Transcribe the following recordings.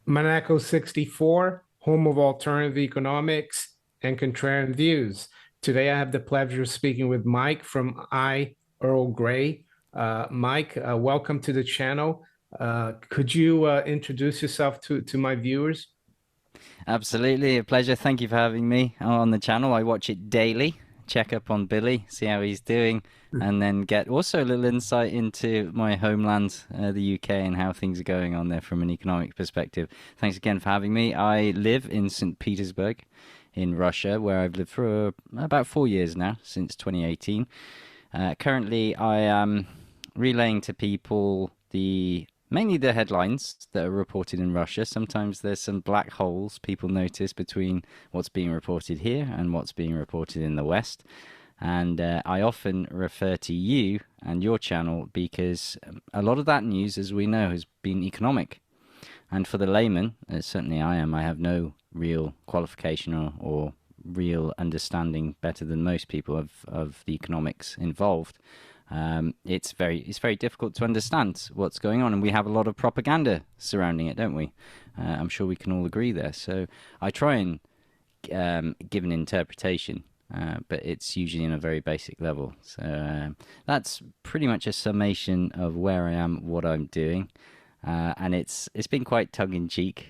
Monaco 64, home of alternative economics and contrarian views. Today, I have the pleasure of speaking with Mike from iEarlGrey. Mike, welcome to the channel. Could you introduce yourself to my viewers? Absolutely, a pleasure. Thank you for having me on the channel. I watch it daily, check up on Billy, see how he's doing, and then get also a little insight into my homeland, the UK, and how things are going on there from an economic perspective. Thanks again for having me. I live in St. Petersburg in Russia, where I've lived for about 4 years now, since 2018. Currently, I am relaying to people the mainly the headlines that are reported in Russia. Sometimes there's some black holes people notice between what's being reported here and what's being reported in the West. And I often refer to you and your channel because a lot of that news, as we know, has been economic. And for the layman, certainly I am, I have no real qualification or real understanding better than most people of the economics involved. It's very difficult to understand what's going on, and we have a lot of propaganda surrounding it, don't we? I'm sure we can all agree there. So I try and give an interpretation, but it's usually in a very basic level. So that's pretty much a summation of where I am, what I'm doing, and it's been quite tongue in cheek.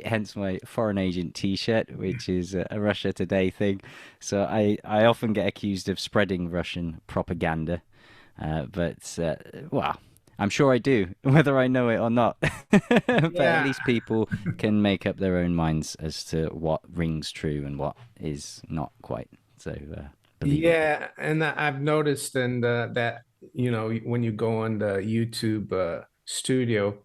Hence my foreign agent T-shirt, which is a Russia Today thing. So I often get accused of spreading Russian propaganda, but well, I'm sure I do, whether I know it or not. But at Yeah, least people can make up their own minds as to what rings true and what is not quite so believable. yeah, and I've noticed and that when you go on the YouTube studio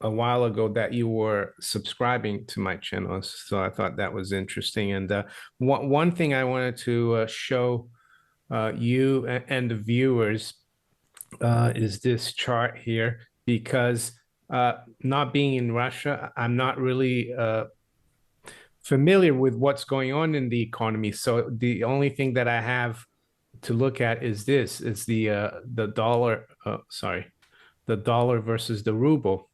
a while ago that you were subscribing to my channel, so I thought that was interesting. And one thing I wanted to show you and the viewers is this chart here because not being in Russia, I'm not really familiar with what's going on in the economy. So the only thing that I have to look at is this: is the dollar. Sorry, the dollar versus the ruble,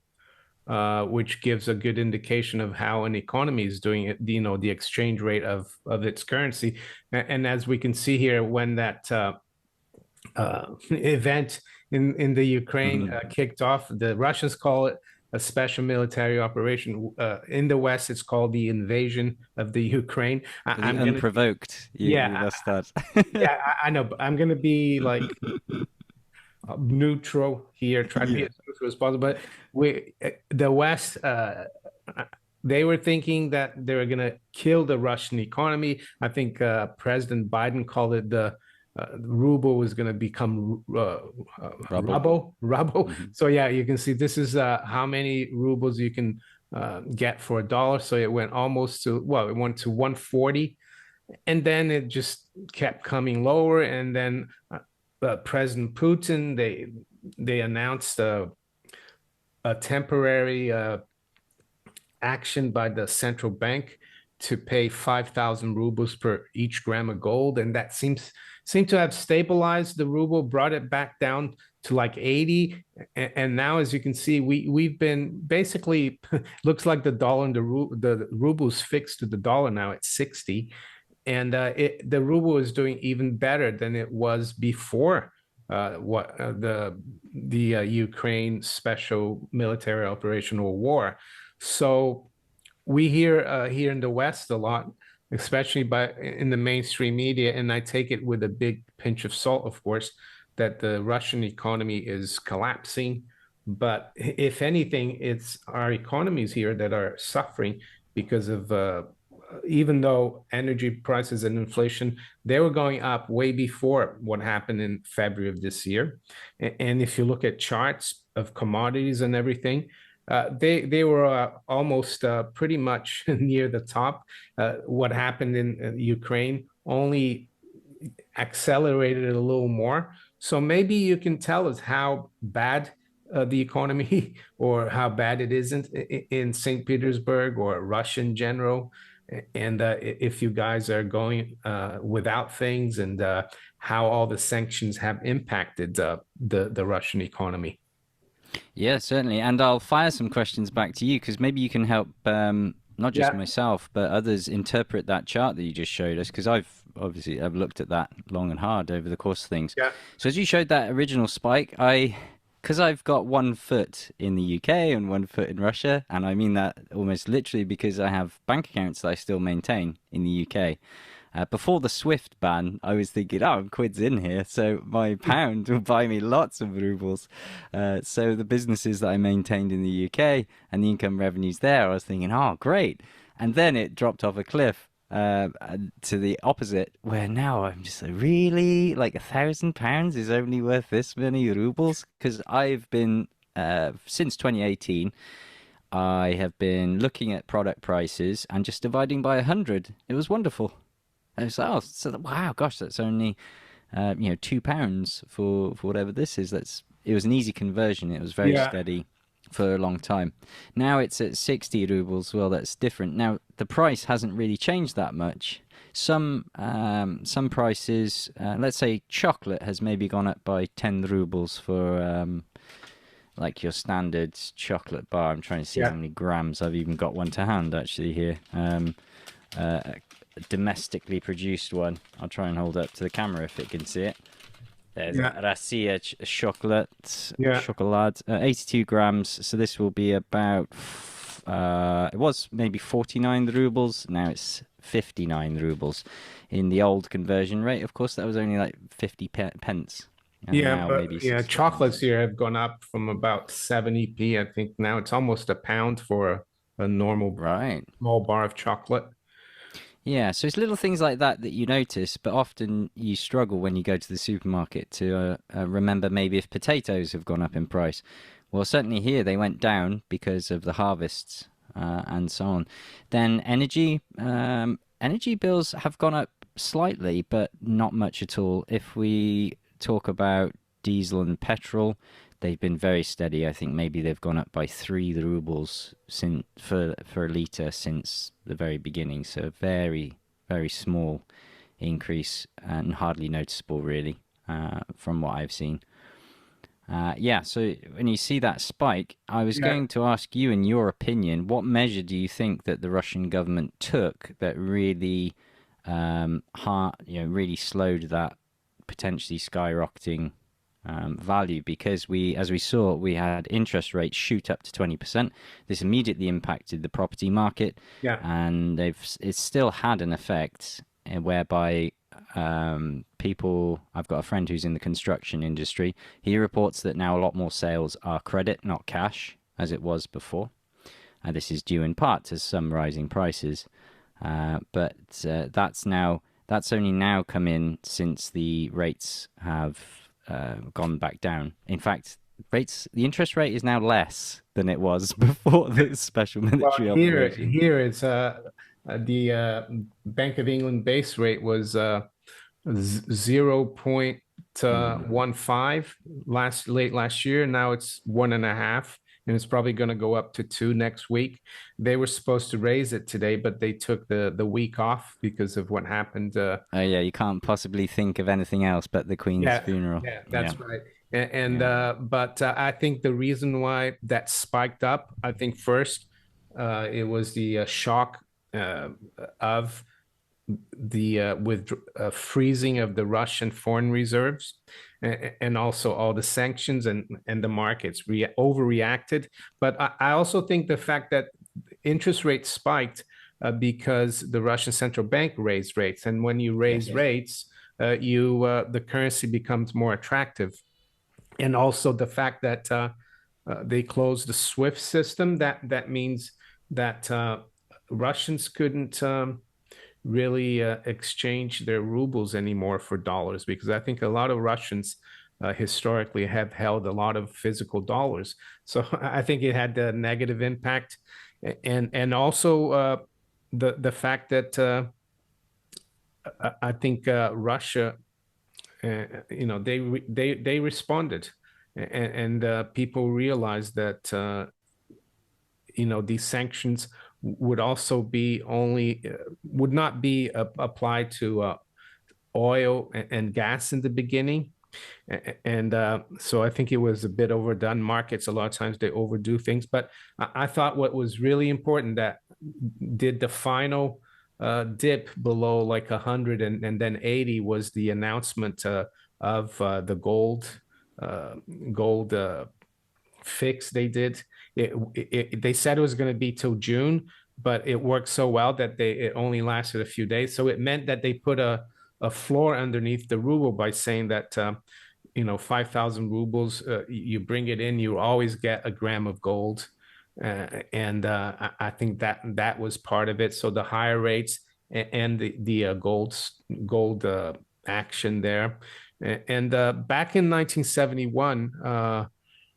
which gives a good indication of how an economy is doing it, the exchange rate of its currency. And as we can see here, when that event in the Ukraine Mhm. kicked off, the Russians call it a special military operation. In the West, it's called the invasion of the Ukraine. The I'm gonna be, unprovoked, you yeah, lost that. yeah, I know, but I'm gonna be like neutral here, try to be Yeah. as neutral as possible. But the West, they were thinking that they were going to kill the Russian economy. I think President Biden called it the ruble was going to become Rubble. ruble. Hmm. So yeah, you can see this is how many rubles you can get for a dollar. So it went almost to, well, it went to 140, and then it just kept coming lower. And then President Putin, they announced a temporary action by the central bank to pay 5,000 rubles per each gram of gold, and that seemed to have stabilized the ruble, brought it back down to like 80. And now, as you can see, we've been basically looks like the dollar and the ruble's fixed to the dollar now at 60, and the ruble is doing even better than it was before what the Ukraine special military operation or war. So we hear here in the West a lot, especially by in the mainstream media, and I take it with a big pinch of salt, of course, that the Russian economy is collapsing. But if anything, it's our economies here that are suffering because of even though energy prices and inflation, they were going up way before what happened in February of this year. And if you look at charts of commodities and everything, they were almost pretty much near the top. What happened in Ukraine only accelerated it a little more. So maybe you can tell us how bad the economy or how bad it isn't in St. Petersburg or Russia in general. And if you guys are going without things and how all the sanctions have impacted the Russian economy. Yeah, certainly. And I'll fire some questions back to you because maybe you can help not just Yeah, myself, but others interpret that chart that you just showed us because I've looked at that long and hard over the course of things. yeah, So as you showed that original spike, because I've got 1 foot in the UK and 1 foot in Russia, and I mean that almost literally because I have bank accounts that I still maintain in the UK. Before the SWIFT ban, I was thinking, oh, quid's in here, so my pound will buy me lots of rubles. So the businesses that I maintained in the UK and the income revenues there, I was thinking, oh, great. And then it dropped off a cliff to the opposite, where now I'm just like, really? Like £1,000 is only worth this many rubles? Because I've been, since 2018, I have been looking at product prices and just dividing by 100. It was wonderful. I was like, oh, so wow, gosh, that's only £2 for whatever this is. It was an easy conversion. It was very yeah, steady for a long time. Now it's at 60 rubles. Well, that's different. Now the price hasn't really changed that much. Some prices, let's say chocolate has maybe gone up by 10 rubles for like your standard chocolate bar. I'm trying to see how yeah, many grams. I've even got one to hand actually here. A domestically produced one. I'll try and hold up to the camera if it can see it. There's yeah, Rassia yeah, chocolate, 82 grams. So this will be about, it was maybe 49 rubles. Now it's 59 rubles. In the old conversion rate, of course, that was only like 50 pence. And yeah. now But maybe yeah, 60 pence. chocolates here have gone up from about 70p. I think now it's almost a pound for a normal Right. small bar of chocolate. Yeah, so it's little things like that that you notice, but often you struggle when you go to the supermarket to remember maybe if potatoes have gone up in price. Well, certainly here they went down because of the harvests and so on. Then energy bills have gone up slightly, but not much at all. If we talk about diesel and petrol, they've been very steady. I think maybe they've gone up by 3 rubles for a liter since the very beginning. So a very very small increase and hardly noticeable really from what I've seen. Yeah, so when you see that spike, I was Yeah. going to ask you, in your opinion, what measure do you think that the Russian government took that really, really slowed that potentially skyrocketing value? Because as we saw, we had interest rates shoot up to 20%. This immediately impacted the property market, Yeah. and it's still had an effect whereby people. I've got a friend who's in the construction industry. He reports that now a lot more sales are credit, not cash, as it was before. This is due in part to some rising prices, but that's only now come in since the rates have gone back down. In fact, the interest rate is now less than it was before the special Well, military here operation. here it's the Bank of England base rate was 0.15 late last year. Now it's 1.5, and it's probably going to go up to 2 next week. They were supposed to raise it today, but they took the week off because of what happened. Oh yeah, you can't possibly think of anything else but the Queen's Yeah, funeral. yeah, Yeah, that's right. And yeah. but I think the reason why that spiked up, I think first, it was the shock uh, of the with freezing of the Russian foreign reserves, and also all the sanctions and the markets overreacted. But I also think the fact that interest rates spiked because the Russian central bank raised rates, and when you raise Yes. rates, you the currency becomes more attractive, and also the fact that they closed the SWIFT system. That means that Russians couldn't really exchange their rubles anymore for dollars, because I think a lot of Russians historically have held a lot of physical dollars. So I think it had a negative impact, and also the fact that I think Russia, they responded, and people realized that these sanctions would also be only would not be applied to oil and gas in the beginning. And so I think it was a bit overdone. Markets, a lot of times they overdo things, but I thought what was really important that did the final dip below like 100 and then 80 was the announcement of the uh, gold fix they did. They said it was going to be till June, but it worked so well that it only lasted a few days. So it meant that they put a floor underneath the ruble by saying that 5,000 rubles, you bring it in, you always get a gram of gold. And I think that was part of it. So the higher rates and the gold action there. And back in 1971,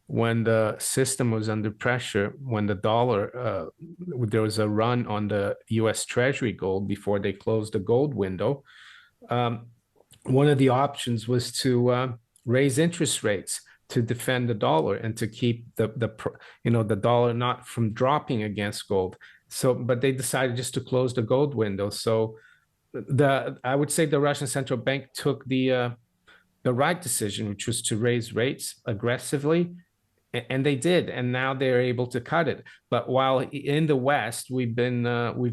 when the system was under pressure, when the dollar, there was a run on the US Treasury gold before they closed the gold window. Um, One of the options was to raise interest rates to defend the dollar and to keep the dollar not from dropping against gold. So, but they decided just to close the gold window. So I would say the Russian central bank took the right decision, which was to raise rates aggressively, and they did, and now they're able to cut it. But while in the West we've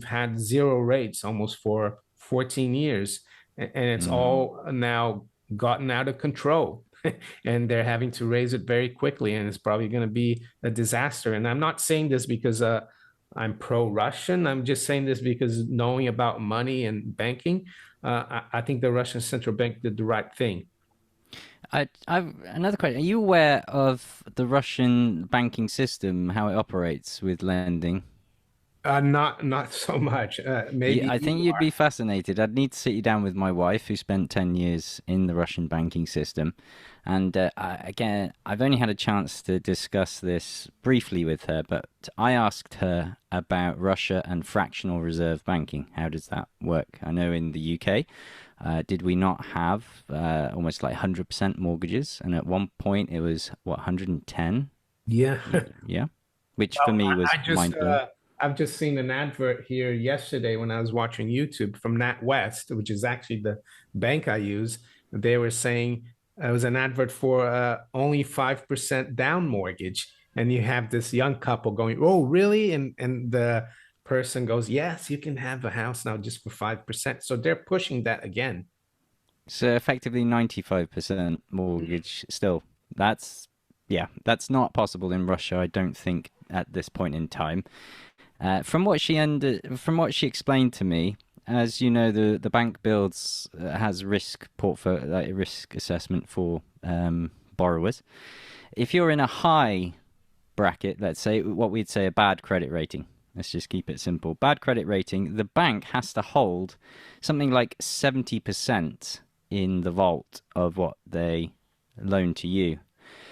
had zero rates almost for 14 years, and it's Mm. all now gotten out of control. And they're having to raise it very quickly, and it's probably going to be a disaster. And I'm not saying this because I'm pro-Russian. I'm just saying this because knowing about money and banking, I think the Russian central bank did the right thing. I've another question. Are you aware of the Russian banking system, how it operates with lending? Not so much. Yeah, Maybe I think you you'd are. be fascinated. I'd need to sit you down with my wife, who spent 10 years in the Russian banking system. And again, I've only had a chance to discuss this briefly with her, but I asked her about Russia and fractional reserve banking. How does that work? I know in the UK, did we not have almost like 100% mortgages? And at one point it was, what, 110? Yeah. Yeah. Which for Well, me was I just mind blowing. I've just seen an advert here yesterday when I was watching YouTube from NatWest, which is actually the bank I use. They were saying it was an advert for only 5% down mortgage, and you have this young couple going, "Oh, really?" And the person goes, "Yes, you can have a house now just for 5%." So they're pushing that again. So effectively 95% mortgage still. That's yeah, that's not possible in Russia, I don't think at this point in time. From what she explained to me, as you know, the bank builds has risk portfolio like risk assessment for borrowers. If you're in a high bracket, let's say what we'd say a bad credit rating. Let's just keep it simple. Bad credit rating, the bank has to hold something like 70% in the vault of what they loan to you.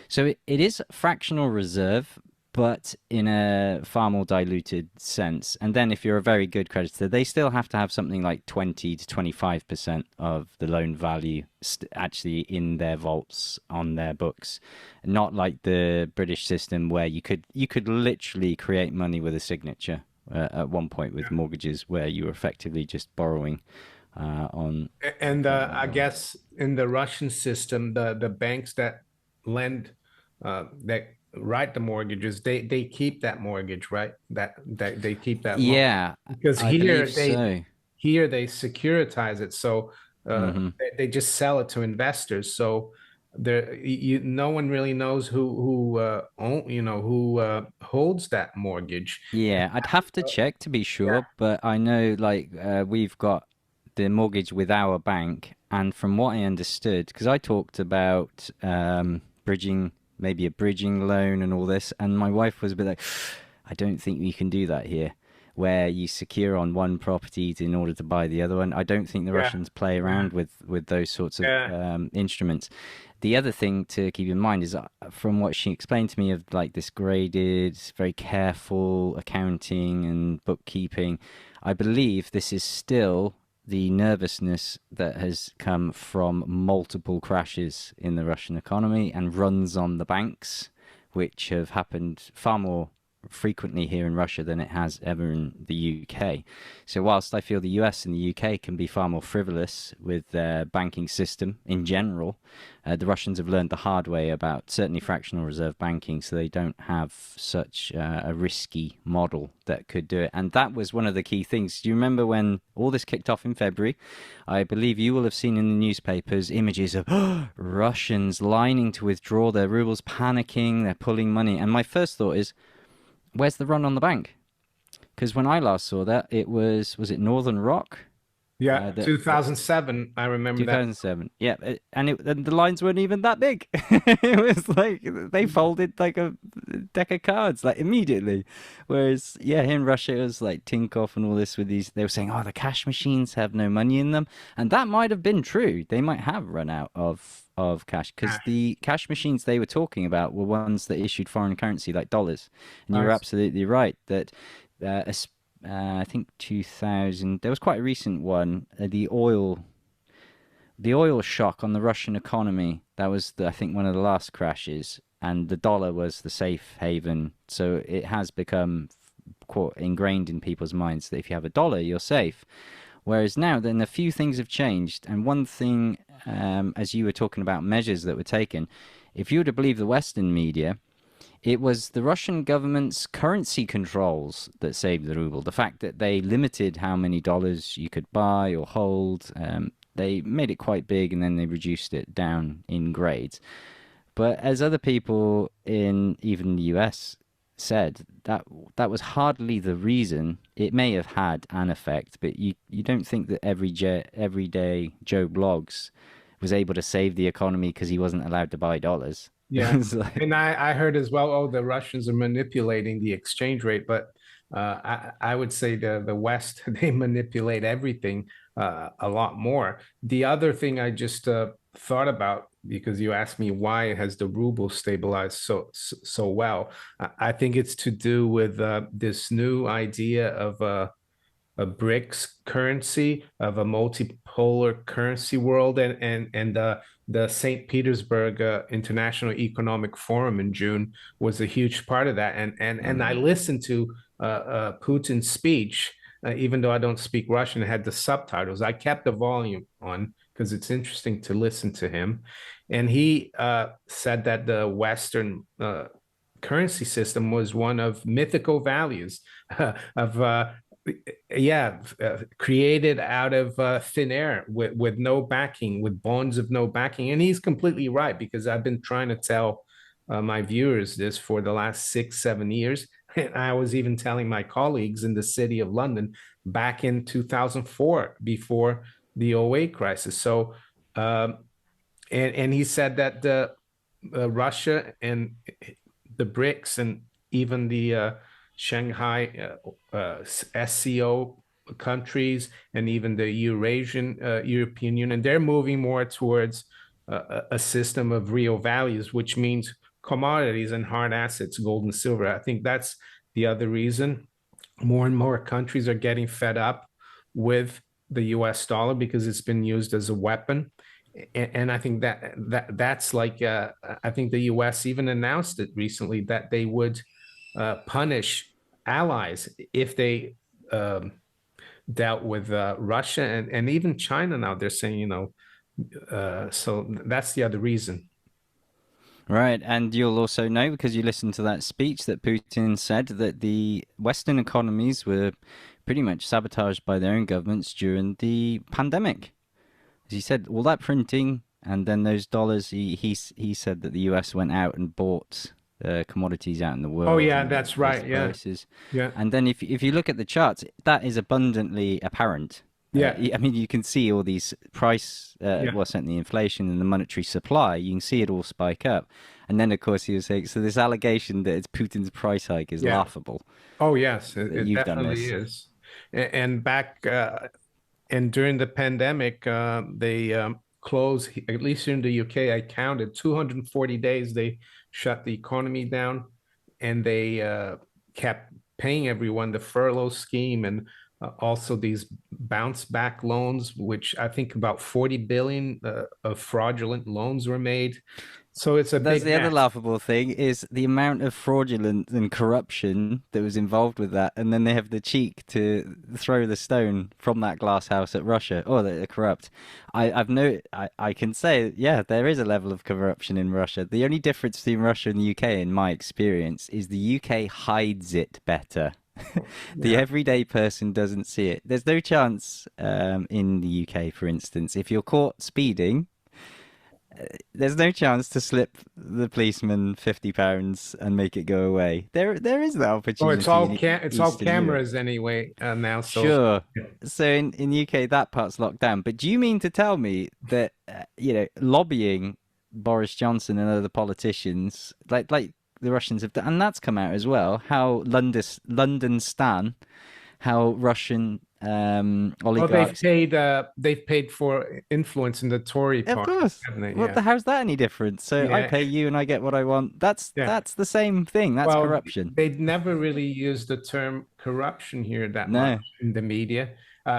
So it is fractional reserve, but in a far more diluted sense. And then if you're a very good creditor, they still have to have something like 20 to 25% of the loan value actually in their vaults on their books. Not like the British system where you could literally create money with a signature at one point with mortgages where you were effectively just borrowing on And I guess in the Russian system, the banks that lend that write the mortgages, they keep that mortgage, right? That they keep that loan yeah, because I believe so. here they securitize it, so Hmm. they just sell it to investors. So there, no one really knows who who holds that mortgage. Yeah, I'd have to Uh, check to be yeah, sure, but I know like we've got the mortgage with our bank, and from what I understood, because I talked about bridging, maybe a bridging loan and all this, and my wife was a bit like, I don't think we can do that here, where you secure on one property in order to buy the other one. I don't think the yeah, Russians play yeah, around with those sorts of yeah. instruments. The other thing to keep in mind is from what she explained to me of like this graded, very careful accounting and bookkeeping, I believe this is still the nervousness that has come from multiple crashes in the Russian economy and runs on the banks, which have happened far more frequently here in Russia than it has ever in the UK. So whilst I feel the US and the UK can be far more frivolous with their banking system in general, the Russians have learned the hard way about certainly fractional reserve banking, so they don't have such a risky model that could do it. And that was one of the key things. Do you remember when all this kicked off in February? I believe you will have seen in the newspapers images of Russians lining to withdraw their rubles, panicking, they're pulling money. And my first thought is, where's the run on the bank? Because when I last saw that, was it Northern Rock? Yeah, That 2007. I remember that. 2007. Yeah, and the lines weren't even that big. It was like they folded like a deck of cards like immediately. Whereas yeah, here in Russia it was like Tinkoff and all this with these. They were saying, oh, the cash machines have no money in them, and that might have been true. They might have run out of cash because the cash machines they were talking about were ones that issued foreign currency like dollars. And you're I absolutely right that uh, I think 2000. There was quite a recent one. The oil shock on the Russian economy. That was, I think, one of the last crashes, and the dollar was the safe haven. So it has become quite ingrained in people's minds that if you have a dollar, you're safe. Whereas now, then a few things have changed, and one thing, as you were talking about measures that were taken, if you were to believe the Western media, it was the Russian government's currency controls that saved the ruble. The fact that they limited how many dollars you could buy or hold, they made it quite big and then they reduced it down in grades. But as other people in even the US said, that was hardly the reason. It may have had an effect, but you don't think that everyday Joe Blogs was able to save the economy because he wasn't allowed to buy dollars. Yeah. It's like, And I heard as well, oh, the Russians are manipulating the exchange rate, but I would say the West, they manipulate everything a lot more. The other thing I just thought about, because you asked me why has the ruble stabilized so well, I think it's to do with this new idea of a BRICS currency, of a multipolar currency world, and the St. Petersburg International Economic Forum in June was a huge part of that. And I listened to Putin's speech, even though I don't speak Russian. I had the subtitles. I kept the volume on because it's interesting to listen to him. And he said that the Western currency system was one of mythical values of yeah, created out of thin air with no backing, with bonds of no backing. And he's completely right because I've been trying to tell my viewers this for the last 6 7 years. And I was even telling my colleagues in the city of London back in 2004 before the '08 crisis. So and he said that the Russia and the BRICS and even the Shanghai SCO countries and even the Eurasian European Union, they're moving more towards a system of real values, which means commodities and hard assets, gold and silver. I think that's the other reason more and more countries are getting fed up with the US dollar because it's been used as a weapon. And I think that's like I think the US even announced it recently that they would punish allies if they dealt with Russia and even China now they're saying, so that's the other reason. right, and you'll also know because you listened to that speech that Putin said that the Western economies were pretty much sabotaged by their own governments during the pandemic. As he said, all that printing and then those dollars, he said that the US went out and bought commodities out in the Oh world yeah, and that's raised right. the Yeah. prices. Yeah. And then if you look at the charts, that is abundantly apparent. Yeah. I mean, you can see all these Yeah. well, certainly inflation and the monetary supply. You can see it all spike up, and then of course he was saying, so this allegation that it's Putin's price hike is Yeah. laughable. Oh yes, it, That it you've done definitely this, is. And back and during the pandemic, they closed, at least in the UK, I counted 240 days. They shut the economy down and they kept paying everyone the furlough scheme and Also these bounce back loans, which I think about 40 billion of fraudulent loans were made. So it's a That's big the other mess. laughable thing is the amount of fraudulence and corruption that was involved with that, and then they have the cheek to throw the stone from that glass house at Russia. Oh, they're corrupt. I can say, yeah, there is a level of corruption in Russia. The only difference between Russia and the UK, in my experience, is the UK hides it better. The Yeah. everyday person doesn't see it. There's no chance in the UK, for instance, if you're caught speeding, there's no chance to slip the policeman £50 and make it go away. There is that Oh, opportunity in it's all Eastern Europe. cameras anyway now. So Sure. So in UK that part's locked down. But do you mean to tell me that lobbying Boris Johnson and other politicians like the Russians have done, and that's come out as well, how London stan, how Russian well, oligarchs. they've paid for influence in the Tory Of party, course. haven't they? What Yeah. the how's that any different? So I Yeah. pay you and I get what I want. Yeah. That's the same thing. That's Well, corruption. they'd never really use the term corruption here that much No. in the media.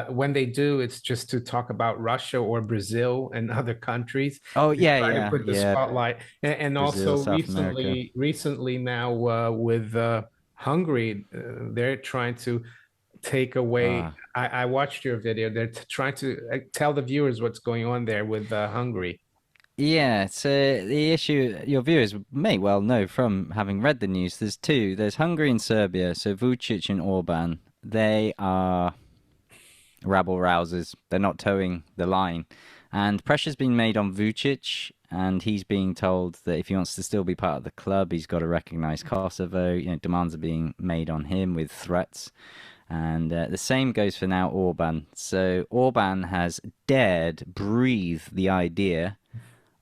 When they do, it's just to talk about Russia or Brazil and other countries. Oh They yeah, try to yeah, put the yeah. spotlight, and Brazil, also South America. recently now with Hungary, they're trying to take away. Ah. I watched your video. They're trying to tell the viewers what's going on there with Hungary. Yeah, so the issue your viewers may well know from having read the news, there's two. There's Hungary and Serbia, so Vucic and Orban. They are rabble rousers. They're not towing the line. And pressure's been made on Vucic, and he's being told that if he wants to still be part of the club, he's got to recognize Kosovo. Demands are being made on him with threats. And the same goes for now Orban. So Orban has dared breathe the idea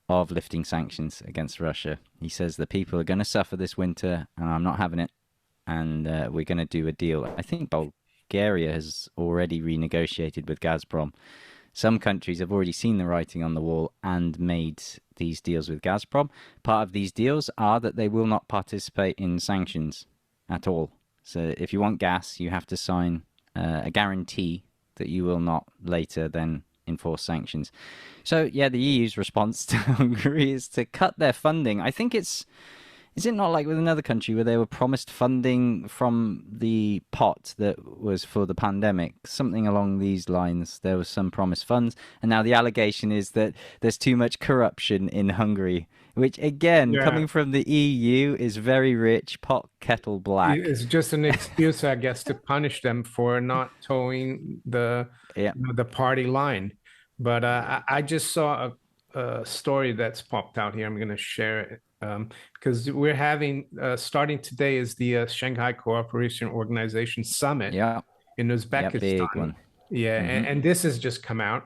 of lifting sanctions against Russia. He says the people are going to suffer this winter, and I'm not having it. And we're going to do a deal. I think Bulgaria has already renegotiated with Gazprom. Some countries have already seen the writing on the wall and made these deals with Gazprom. Part of these deals are that they will not participate in sanctions at all. So if you want gas, you have to sign a guarantee that you will not later then enforce sanctions. So yeah, the EU's response to Hungary is to cut their funding. I think is it not like with another country where they were promised funding from the pot that was for the pandemic? Something along these lines. There was some promised funds, and now the allegation is that there's too much corruption in Hungary, which again, Yeah, coming from the EU, is very rich, pot kettle black. it's just an excuse, I guess, to punish them for not towing Yeah. the party line. But I just saw a story that's popped out here. I'm going to share it because we're having starting today is the Shanghai Cooperation Organization Summit Yeah. in Yeah. Big Uzbekistan. one. Yeah, Hmm. and this has just come out.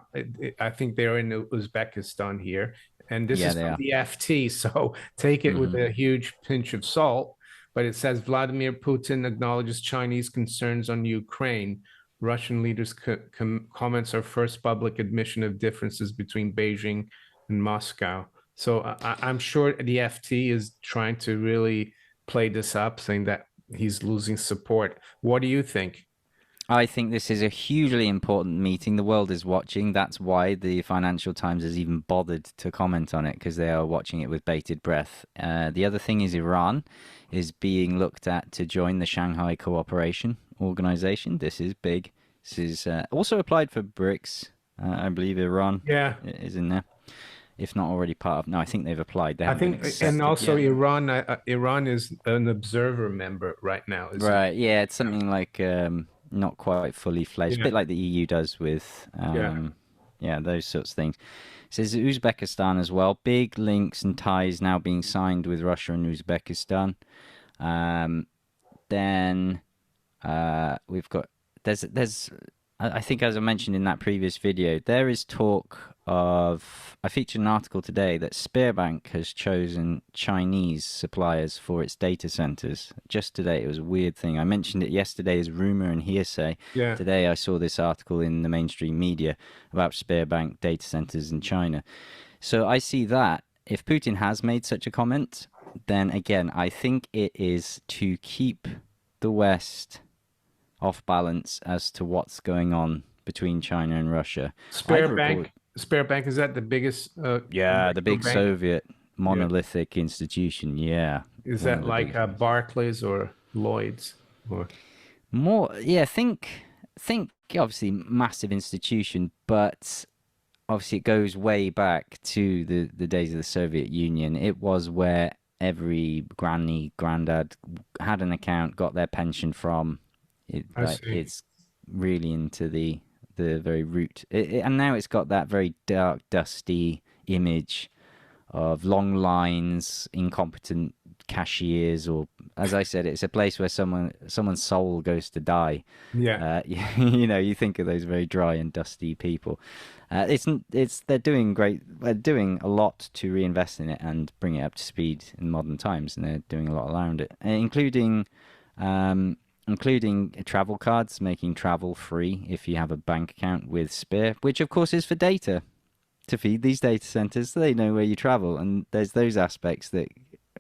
I think they're in Uzbekistan here, and this Yeah, is they from are. the FT. So take it with Hmm. a huge pinch of salt. But it says Vladimir Putin acknowledges Chinese concerns on Ukraine. Russian leaders' comments are first public admission of differences between Beijing and Moscow. So I'm sure the FT is trying to really play this up, saying that he's losing support. What do you think? I think this is a hugely important meeting. The world is watching. That's why the Financial Times has even bothered to comment on it because they are watching it with bated breath. The other thing is Iran is being looked at to join the Shanghai Cooperation Organization. This is big. This is also applied for BRICS. I believe Iran Yeah, is in there, if not already part of. No, I think they've applied. They I haven't been think, and accepted also yet. Iran is an observer member right now, isn't it? Right, yeah, it's something like not quite fully fledged, a Yeah, bit like the EU does with yeah. yeah, those sorts of things. It says Uzbekistan as well. Big links and ties now being signed with Russia and Uzbekistan. Um, then we've got there's I think as I mentioned in that previous video, there is talk of I featured an article today that Sberbank has chosen Chinese suppliers for its data centers. Just today, it was a weird thing. I mentioned it yesterday as rumor and hearsay. Yeah. Today, I saw this article in the mainstream media about Sberbank data centers in China. So I see that if Putin has made such a comment, then again, I think it is to keep the West off balance as to what's going on between China and Russia. I've Spare reported, Bank, Spare Bank, is that the biggest yeah, the commercial big bank? Soviet Yeah. monolithic institution, yeah, Is one of that the like biggest. Barclays or Lloyd's or More, yeah, think obviously massive institution, but obviously it goes way back to the days of the Soviet Union. It was where every granny, granddad had an account, got their pension from. I see. It's really into the very root, and now it's got that very dark, dusty image of long lines, incompetent cashiers, or as I said, it's a place where someone's soul goes to die. Yeah. You think of those very dry and dusty people. It's they're doing great. They're doing a lot to reinvest in it and bring it up to speed in modern times, and they're doing a lot around it, um, including travel cards, making travel free if you have a bank account with Spear, which of course is for data to feed these data centers so they know where you travel. And there's those aspects that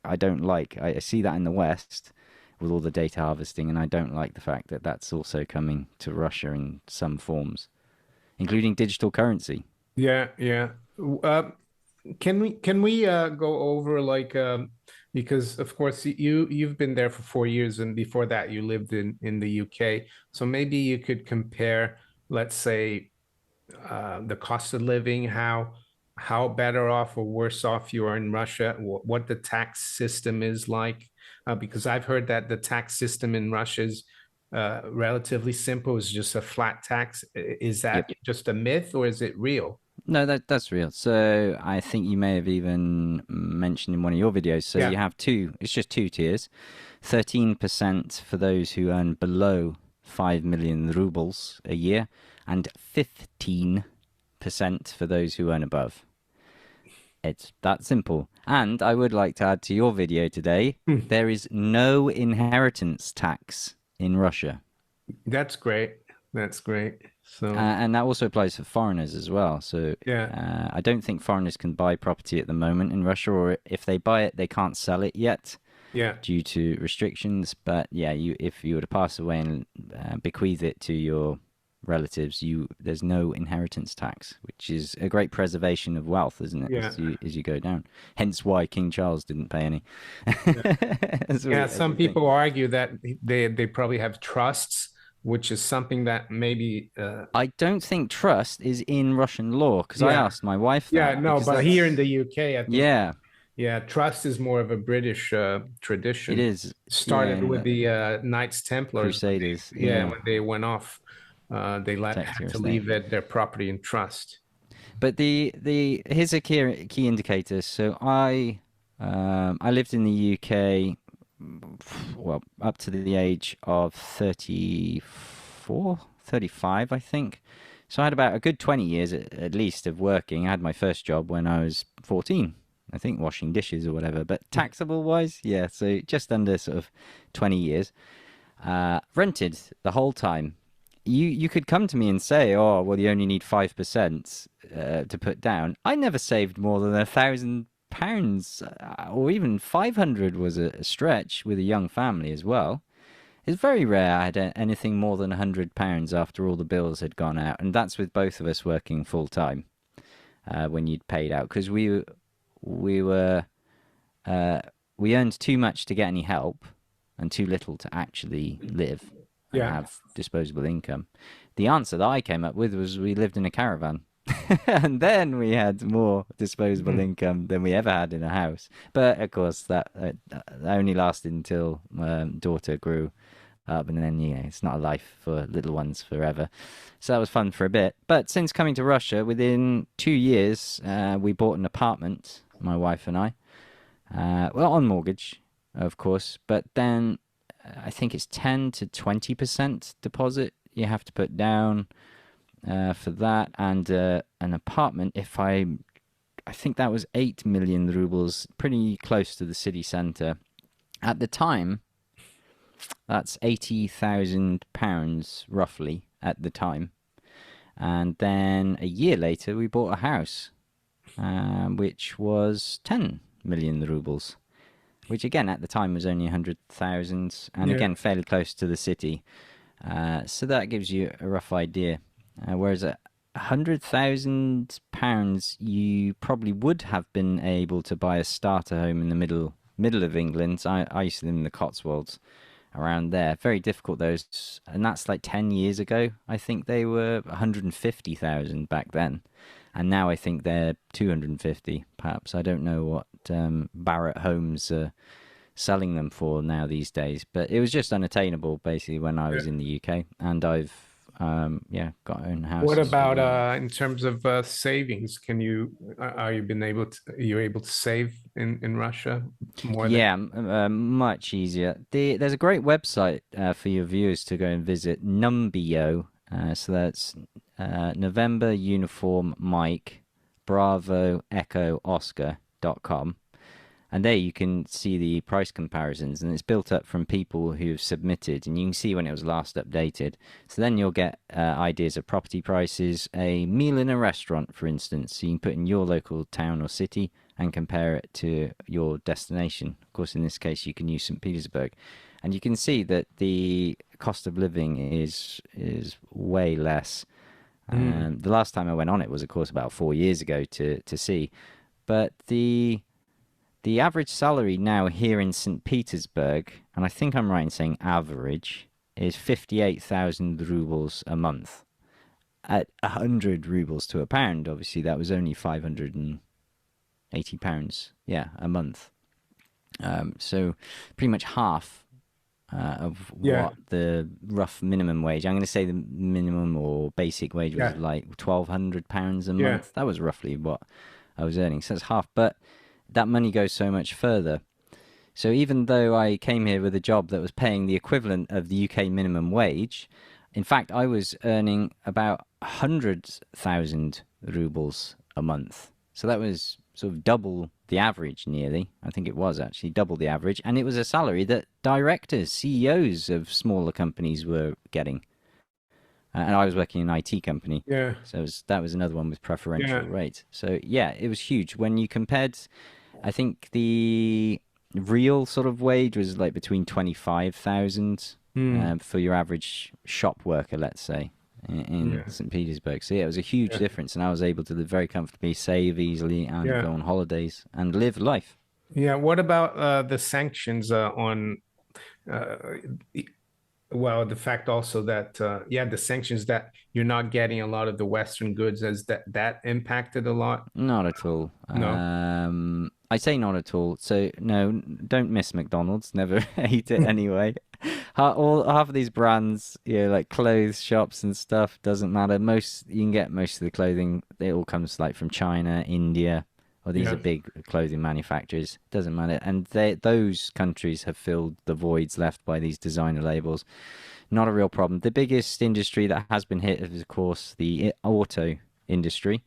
I don't like. I see that in the West with all the data harvesting, and I don't like the fact that that's also coming to Russia in some forms, including digital currency. Yeah, yeah. Can we go over like because of course you've been there for 4 years and before that you lived in the UK. So maybe you could compare, let's say, the cost of living, how better off or worse off you are in Russia, what the tax system is like, because I've heard that the tax system in Russia is relatively simple, it's just a flat tax. Is Yep. that just a myth or is it real? No, that's real. So I think you may have even mentioned in one of your videos. So Yeah. you have two. It's just two tiers. 13% for those who earn below 5 million rubles a year, and 15% for those who earn above. It's that simple. And I would like to add to your video today, Hmm. there is no inheritance tax in Russia. That's great. That's great. So, And that also applies for foreigners as well. So yeah, I don't think foreigners can buy property at the moment in Russia, or if they buy it, they can't sell it yet yeah, due to restrictions. But yeah, if you were to pass away and bequeath it to your relatives, there's no inheritance tax, which is a great preservation of wealth, isn't it? yeah, As you go down. Hence why King Charles didn't pay any. yeah. Yeah, As some we think. people argue that they probably have trusts, which is something that maybe I don't think trust is in Russian law because I yeah. asked my wife Yeah, that no, because but here in that's the UK, I think, yeah, yeah, trust is more of a British it tradition. is. Yeah, Started in with the the Knights Templars when Crusaders. yeah, Yeah, when they went off, they protect had your to estate. leave their property in trust. But the here's a key indicator. So I lived in the UK, well, up to the age of 34, 35, I think. So I had about a good 20 years at least of working. I had my first job when I was 14, I think, washing dishes or whatever. But taxable wise, yeah, so just under sort of 20 years. Rented the whole time. You could come to me and say, "Oh, well, you only need 5% to put down." I never saved more than £1,000, or even 500 was a stretch with a young family as well. It's very rare I had anything more than £100 after all the bills had gone out, and that's with both of us working full time when you'd paid out because we were uh, we earned too much to get any help and too little to actually live and Yeah. have disposable income. The answer that I came up with was we lived in a caravan. And then we had more disposable Mhm. income than we ever had in a house. But of course, that only lasted until my daughter grew up, and then it's not a life for little ones forever. So that was fun for a bit. But since coming to Russia, within 2 years, we bought an apartment, my wife and I. Well, on mortgage, of course, but then I think it's 10 to 20% deposit you have to put down for that, and an apartment. I think that was 8 million rubles, pretty close to the city centre at the time. That's £80,000 roughly at the time, and then a year later we bought a house, which was 10 million rubles, which again at the time was only 100,000, and Yeah. again fairly close to the city. So that gives you a rough idea. Whereas at £100,000, you probably would have been able to buy a starter home in the middle of England. I used to live in the Cotswolds, around there. Very difficult those, and that's like 10 years ago. I think they were 150,000 back then, and now I think they're 250, perhaps. I don't know what Barratt Homes are selling them for now these days, but it was just unattainable basically when I Yeah. was in the UK, and I've yeah, got own What houses with about them. in terms of savings? Can you are you been able to are you able to save in Russia more than Yeah, much easier. There's a great website for your viewers to go and visit, Numbeo. So that's November Uniform Mike Bravo Echo Oscar.com. And there you can see the price comparisons, and it's built up from people who've submitted, and you can see when it was last updated. So then you'll get ideas of property prices, a meal in a restaurant, for instance. So you can put in your local town or city and compare it to your destination. Of course, in this case, you can use St. Petersburg, and you can see that the cost of living is way less. mm, The last time I went on it was, of course, about 4 years ago to see, but the average salary now here in St. Petersburg, and I think I'm right in saying average, is 58,000 rubles a month. At 100 rubles to a pound, obviously, that was only £580, yeah, a month. So pretty much half of yeah, what the rough minimum wage. I'm going to say the minimum or basic wage was yeah, like £1,200 a yeah, month. That was roughly what I was earning. So it's half, but that money goes so much further. So even though I came here with a job that was paying the equivalent of the UK minimum wage, in fact, I was earning about 100,000 rubles a month. So that was sort of double the average, nearly. I think it was actually double the average. And it was a salary that directors, CEOs of smaller companies were getting. And I was working in an IT company. yeah, So that was another one with yeah. preferential rates. So yeah, it was huge. When you compared, I think the real sort of wage was like between 25,000 Mm, for your average shop worker, let's say, in yeah, St. Petersburg. So yeah, it was a huge yeah, difference, and I was able to live very comfortably, save easily, and yeah, go on holidays and live life. yeah. What about the sanctions on uh, well, the fact also that yeah, the sanctions that you're not getting a lot of the Western goods, as that impacted a lot? Not at all. No. I say not at all. So no, don't miss McDonald's. Never ate it anyway. Half of these brands, like clothes shops and stuff, doesn't matter. Most you can get most of the clothing. It all comes like from China, India, or these are Yeah. big clothing manufacturers. Doesn't matter, and those countries have filled the voids left by these designer labels. Not a real problem. The biggest industry that has been hit is, of course, the auto industry.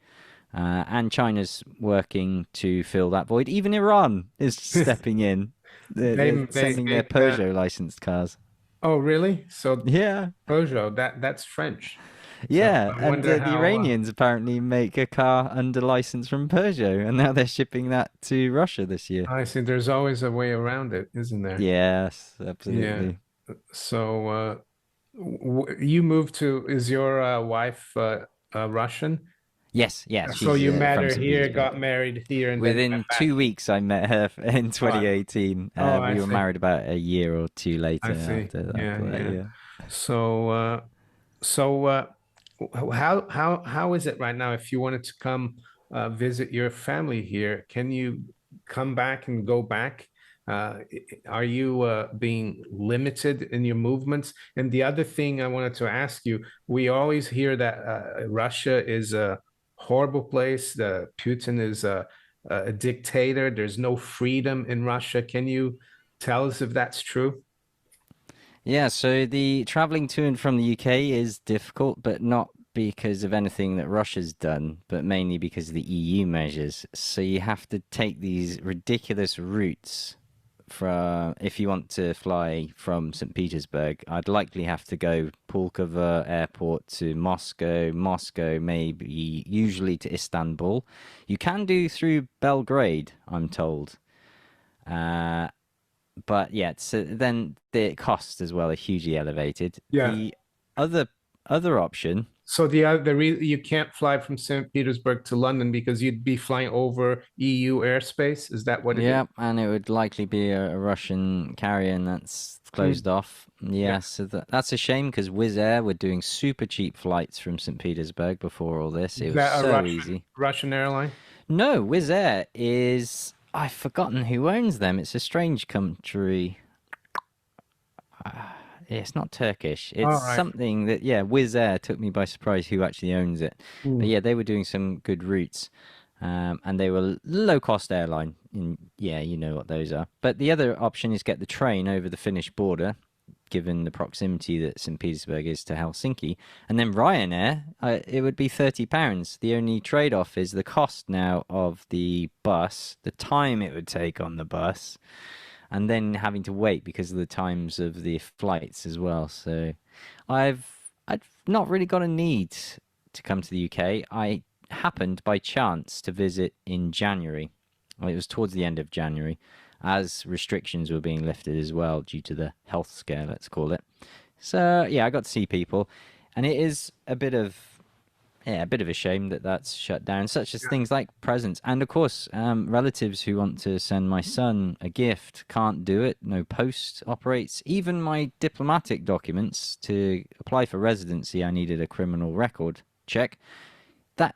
And China's working to fill that void. Even Iran is stepping in. They're They sending their make Peugeot licensed cars. oh really? So Yeah, Peugeot, that's French. So yeah. I And wonder the how Iranians apparently make a car under license from Peugeot, and now they're shipping that to Russia this year. I see there's always a way around it, isn't there? Yes, Yeah. absolutely. So you moved to is your wife Russian? Yes, yes. So She's you met from her St. here, Petersburg. got married here, and then went Within back. 2 weeks, I met her in Oh, 2018. oh, I We were see. married about a year or two I later see. after that. Yeah, But yeah. yeah. So, so how is it right now? If you wanted to come visit your family here, can you come back and go back? Are you being limited in your movements? And the other thing I wanted to ask you, we always hear that Russia is a horrible place. The Putin is a dictator. There's no freedom in Russia. Can you tell us if that's true? Yeah, so the traveling to and from the UK is difficult, but not because of anything that Russia's done, but mainly because of the EU measures. So you have to take these ridiculous routes from if you want to fly from St. Petersburg, I'd likely have to go Pulkovo Airport to Moscow, Moscow maybe usually to Istanbul. You can do through Belgrade, I'm told. Uh, but yeah, so then the costs as well are hugely elevated. Yeah. The other other option. So you can't fly from St. Petersburg to London because you'd be flying over EU airspace. Is that what it is? Yeah, and it would likely be a Russian carrier, and that's Mm, closed off. yeah. Yeah, so that's a shame because Wizz Air were doing super cheap flights from St. Petersburg before all this. It Is was that a so Russian easy. Russian airline? No, Wizz Air is. I've forgotten who owns them. It's a strange country. It's not Turkish. It's All right. something that, yeah, Wizz Air took me by surprise who actually owns it. But Mm, yeah, they were doing some good routes. And they were low cost airline. Yeah, you know what those are. But the other option is get the train over the Finnish border, given the proximity that St. Petersburg is to Helsinki. And then Ryanair, it would be £30. The only trade off is the cost now of the bus, the time it would take on the bus, and then having to wait because of the times of the flights as well. So I've not really got a need to come to the UK. I happened by chance to visit in January. Well, it was towards the end of January, as restrictions were being lifted as well due to the health scare, let's call it. So yeah, I got to see people, and it is a bit of, yeah, a bit of a shame that that's shut down, such as yeah. things like presents. And of course, relatives who want to send my son a gift can't do it. No post operates. Even my diplomatic documents to apply for residency, I needed a criminal record check. That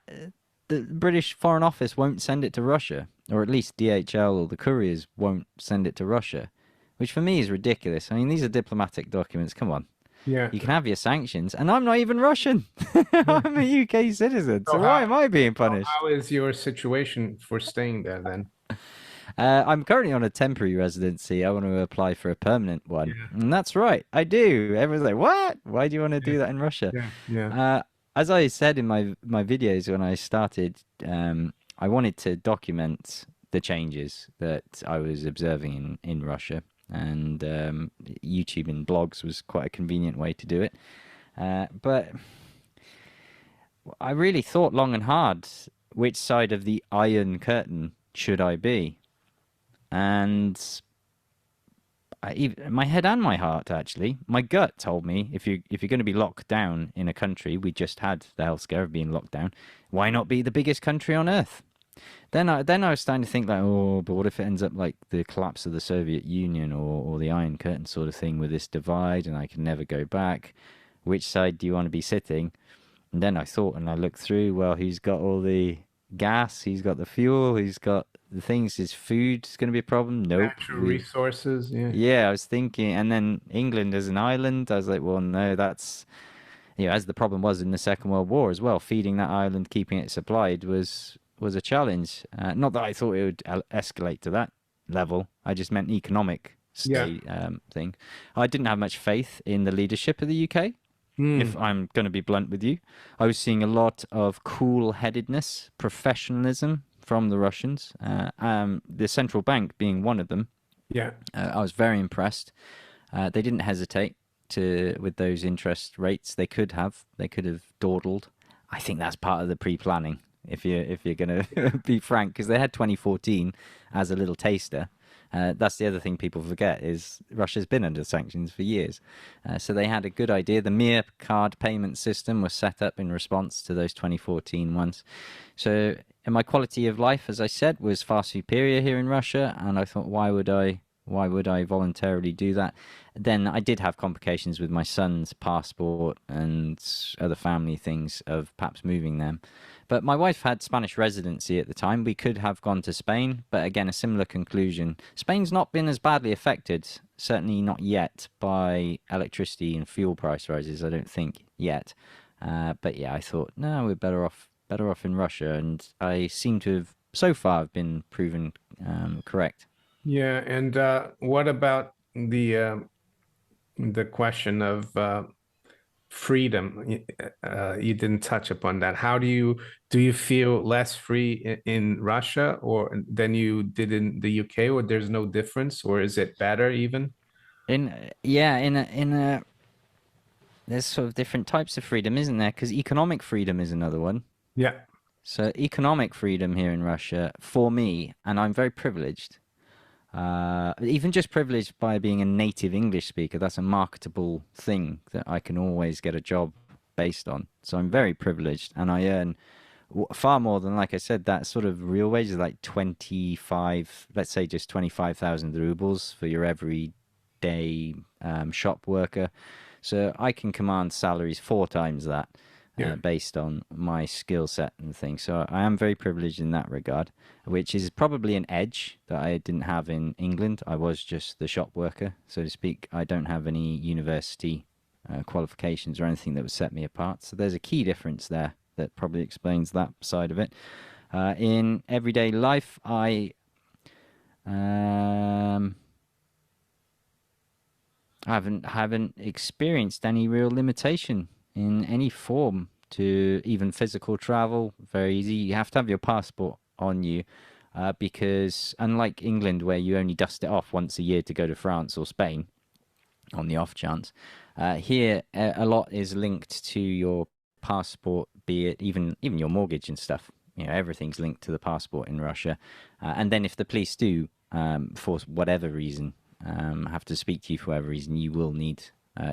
the British Foreign Office won't send it to Russia, or at least DHL or the couriers won't send it to Russia, which for me is ridiculous. I mean, these are diplomatic documents. Come on. Yeah. You can have your sanctions, and I'm not even Russian. Yeah. I'm a UK citizen, So so why am I being punished? how is your situation for staying there then? I'm currently on a temporary residency. I want to apply for a permanent one. Yeah. And that's right, I do. Everyone's like, what? Why do you want to Yeah. do that in Russia? Yeah. Yeah. Uh, as I said in my videos when I started, I wanted to document the changes that I was observing in Russia. And YouTube and blogs was quite a convenient way to do it. But I really thought long and hard which side of the Iron Curtain should I be. And my head and my heart, actually, my gut told me if you're going to be locked down in a country, we just had the health scare of being locked down. Why not be the biggest country on earth? Then I was starting to think like, oh, but what if it ends up like the collapse of the Soviet Union or the Iron Curtain sort of thing with this divide, and I can never go back? Which side do you want to be sitting? And then I thought, and I looked through. Well, he's got all the gas, he's got the fuel, he's got the things. His food's going to be a problem. Nope. Natural resources. Yeah. Yeah, I was thinking, and then England as an island. I was like, well, no, that's as the problem was in the Second World War as well. Feeding that island, keeping it supplied was a challenge. Not that I thought it would escalate to that level. I just meant economic Yeah. state thing. I didn't have much faith in the leadership of the UK. If Mm. I'm going to be blunt with you, I was seeing a lot of cool-headedness, professionalism from the Russians. The central bank being one of them. Yeah. I was very impressed. They didn't hesitate to with those interest rates. They could have dawdled. I think that's part of the pre-planning. If you're gonna be frank, because they had 2014 as a little taster. That's the other thing people forget is Russia's been under sanctions for years, so they had a good idea. The Mir card payment system was set up in response to those 2014 ones. So, and my quality of life, as I said, was far superior here in Russia, and I thought, why would I voluntarily do that? Then I did have complications with my son's passport and other family things of perhaps moving them. But my wife had Spanish residency at the time. We could have gone to Spain, but again, a similar conclusion. Spain's not been as badly affected, certainly not yet, by electricity and fuel price rises. I don't think yet. But yeah, I thought no, we're better off in Russia, and I seem to have so far have been proven correct. Yeah. And what about the question of freedom? You didn't touch upon that. How do you feel less free in Russia or than you did in the UK, or there's no difference, or is it better even? In yeah, in a there's sort of different types of freedom, isn't there? Because economic freedom is another one. Yeah. So economic freedom here in Russia, for me, and I'm very privileged. Even just privileged by being a native English speaker, that's a marketable thing that I can always get a job based on. So I'm very privileged, and I earn far more than, like I said, that sort of real wage is like 25, let's say just 25,000 rubles for your everyday shop worker. So I can command salaries 4 times that Yeah. based on my skill set and things. So I am very privileged in that regard, which is probably an edge that I didn't have in England. I was just the shop worker, so to speak. I don't have any university qualifications or anything that would set me apart. So there's a key difference there that probably explains that side of it. In everyday life, um, I haven't experienced any real limitation in any form to even physical travel. Very easy. You have to have your passport on you because unlike England, where you only dust it off once a year to go to France or Spain on the off chance, here a lot is linked to your passport, be it even your mortgage and stuff. You know, everything's linked to the passport in Russia. And then if the police do, for whatever reason, have to speak to you for whatever reason, you will need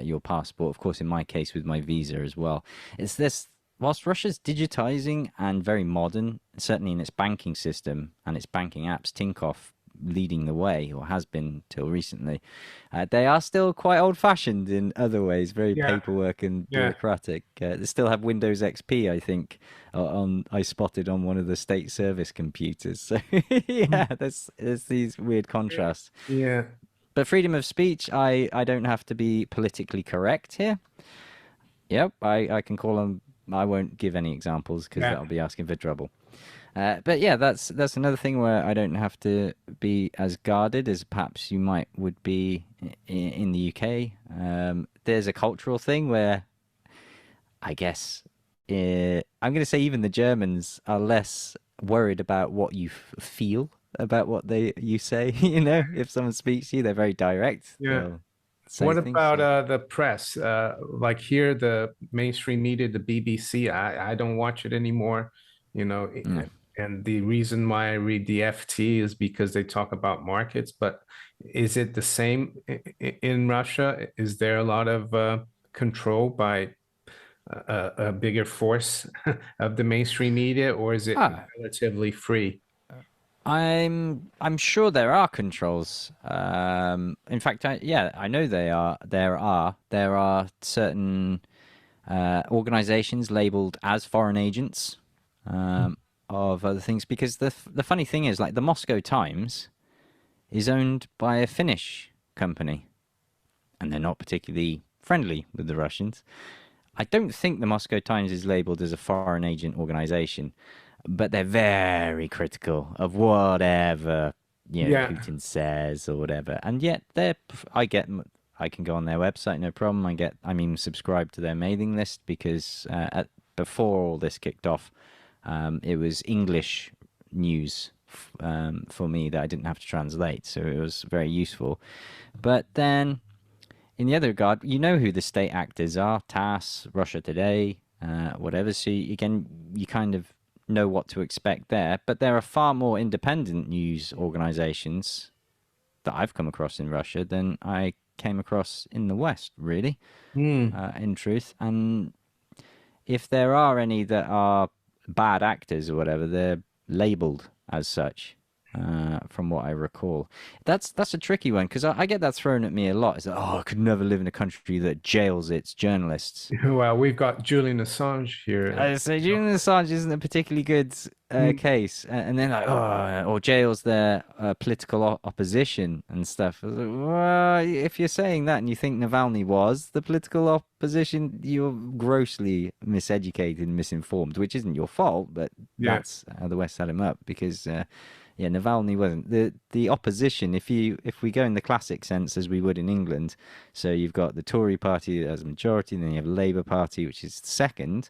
your passport. Of course, in my case, with my visa as well. It's this, whilst Russia's digitizing and very modern, certainly in its banking system and its banking apps, Tinkoff leading the way, or has been till recently, they are still quite old-fashioned in other ways, very Yeah. paperwork and Yeah. bureaucratic. They still have Windows XP, I think, I spotted on one of the state service computers. So yeah, there's these weird contrasts. Yeah. But freedom of speech, I don't have to be politically correct here. Yep, I can call them. I won't give any examples because Yeah. that'll be asking for trouble. But yeah, that's another thing where I don't have to be as guarded as perhaps you might would be in the UK. There's a cultural thing where I guess I'm going to say even the Germans are less worried about what you feel about what you say. You know, if someone speaks to you, they're very direct. Yeah. They'll say What things. about So. the press? Like here, the mainstream media, the BBC, I don't watch it anymore, you know, Mm. and the reason why I read the FT is because they talk about markets, but is it the same in Russia? Is there a lot of control by a bigger force of the mainstream media, or is it Ah, relatively free? I'm sure there are controls. In fact, I know they are. There are certain organizations labeled as foreign agents of other things because the funny thing is, like, the Moscow Times is owned by a Finnish company, and they're not particularly friendly with the Russians. I don't think the Moscow Times is labeled as a foreign agent organization, but they're very critical of whatever Yeah. Putin says or whatever. And yet I can go on their website, no problem. I'm even subscribed to their mailing list because before all this kicked off, it was English news for me that I didn't have to translate, so it was very useful. But then in the other regard, you know who the state actors are: TASS, Russia Today, whatever. So again, you kind of know what to expect there. But there are far more independent news organizations that I've come across in Russia than I came across in the West, really, Hmm. in truth. And if there are any that are bad actors or whatever, they're labeled as such. From what I recall, that's a tricky one because I get that thrown at me a lot. It's like, oh, I could never live in a country that jails its journalists. Well, we've got Julian Assange here. So Julian Assange isn't a particularly good Mm. case, and then like, oh, or jails their political opposition and stuff. I was like, well, if you're saying that and you think Navalny was the political opposition, you're grossly miseducated and misinformed, which isn't your fault, but Yeah. that's how the West set him up because. Yeah, Navalny wasn't the opposition. If we go in the classic sense as we would in England, so you've got the Tory party as a majority, and then you have Labour Party, which is second.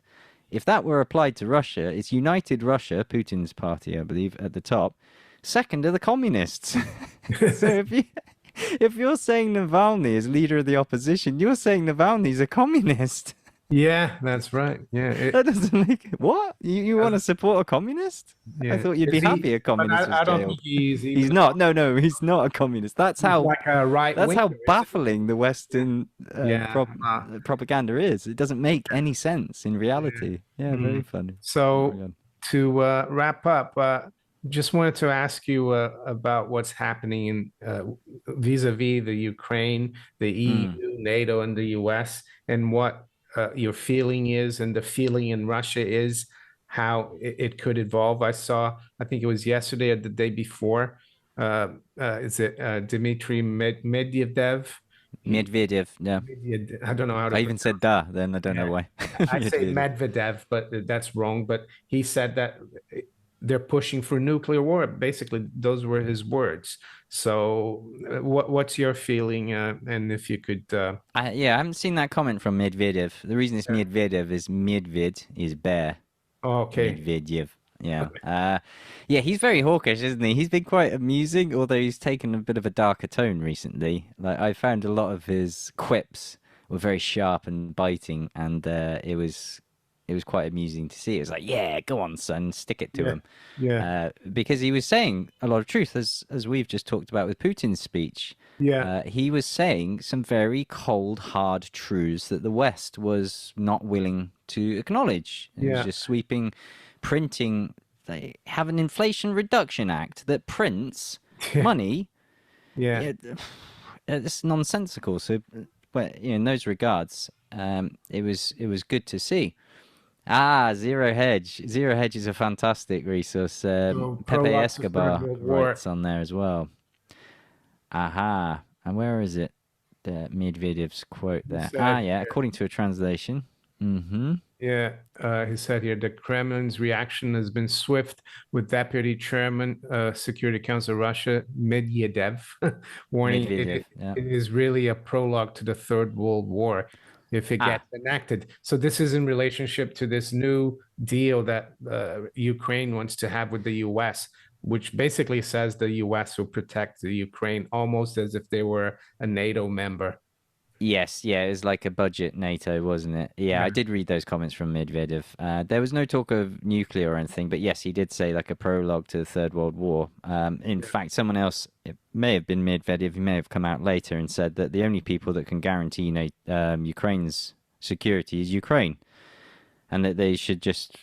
If that were applied to Russia, it's United Russia, Putin's party, I believe, at the top. Second are the communists. So if you're saying Navalny is leader of the opposition, you're saying Navalny's a communist. Yeah, that's right. Yeah, That doesn't make what you want to doesn't- support a communist? I yeah. thought you'd be Is happy he? a But communist was I don't think jailed. he's He's even. not. No, no, he's not a communist. He's like a right That's winger, how isn't he? baffling the Western Yeah. propaganda is. It doesn't make any sense in Yeah. reality. Yeah, very Mm. funny. Oh my So God. to wrap up, just wanted to ask you about what's happening in vis-a-vis the Ukraine, the Mm. EU, NATO, and the US, and what your feeling is, and the feeling in Russia is, how it could evolve. I think it was yesterday or the day before. Is it Dmitry Medvedev? He, Medvedev. Yeah, I don't know how to I even pronounce. said da. Then I don't know Yeah, why. I say Medvedev. Medvedev, but that's wrong. But he said that they're pushing for nuclear war. Basically, those were his words. So, what's your feeling? And if you could, Yeah, I haven't seen that comment from Medvedev. The reason it's yeah. Medvedev is Medved is bear. Okay, Medvedev. Yeah. Yeah, he's very hawkish, isn't he? He's been quite amusing, although he's taken a bit of a darker tone recently. Like I found a lot of his quips were very sharp and biting, and it was quite amusing to see. It was like, yeah, go on, son, stick it to yeah, him, yeah, because he was saying a lot of truth, as we've just talked about with Putin's speech. yeah, He was saying some very cold, hard truths that the West was not willing to acknowledge. It was yeah, just sweeping, printing. They have an Inflation Reduction Act that prints yeah, money. yeah. It, it's nonsensical. So, well, in those regards, it was good to see. Ah, Zero Hedge. Zero Hedge is a fantastic resource. So, Pepe prologue to Third Escobar World War. writes on there as well. Aha. And where is it? The Medvedev's quote He there. Ah, said, yeah, according to a translation. Mm-hmm. yeah, he said here the Kremlin's reaction has been swift, with Deputy Chairman, Security Council Russia, Medvedev, warning Medvedev, yeah. it is really a prologue to the Third World War if it Ah, gets enacted. So this is in relationship to this new deal that Ukraine wants to have with the US, which basically says the US will protect the Ukraine almost as if they were a NATO member. yes, yeah, it was like a budget NATO, wasn't it? Yeah, I Yeah, did read those comments from Medvedev. There was no talk of nuclear or anything, but yes, he did say like a prologue to the Third World War. In yeah, fact, someone else, it may have been Medvedev, he may have come out later and said that the only people that can guarantee Ukraine's security is Ukraine, and that they should just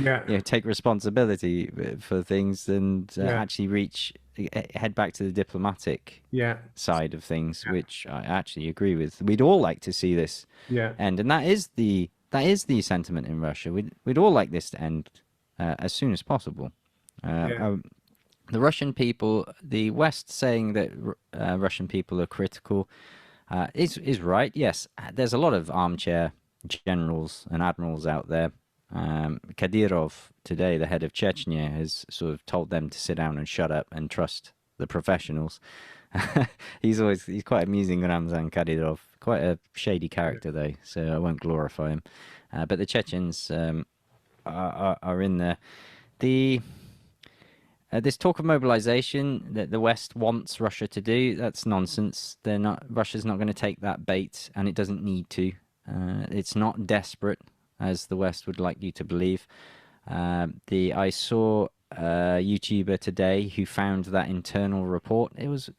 yeah, take responsibility for things and yeah, actually head back to the diplomatic yeah, side of things, yeah, which I actually agree with. We'd all like to see this yeah, end, and that is the sentiment in Russia. We'd all like this to end as soon as possible. Uh, yeah, um, the Russian people, the West saying that Russian people are critical, is right. Yes, there's a lot of armchair generals and admirals out there. Kadyrov today, the head of Chechnya, has sort of told them to sit down and shut up and trust the professionals. He's quite amusing, Ramzan Kadyrov. Quite a shady character though, so I won't glorify him. But the Chechens are in there. The This talk of mobilization that the West wants Russia to do, that's nonsense. They're not. Russia's not going to take that bait, and it doesn't need to. It's not desperate, as the West would like you to believe. I saw a YouTuber today who found that internal report. It was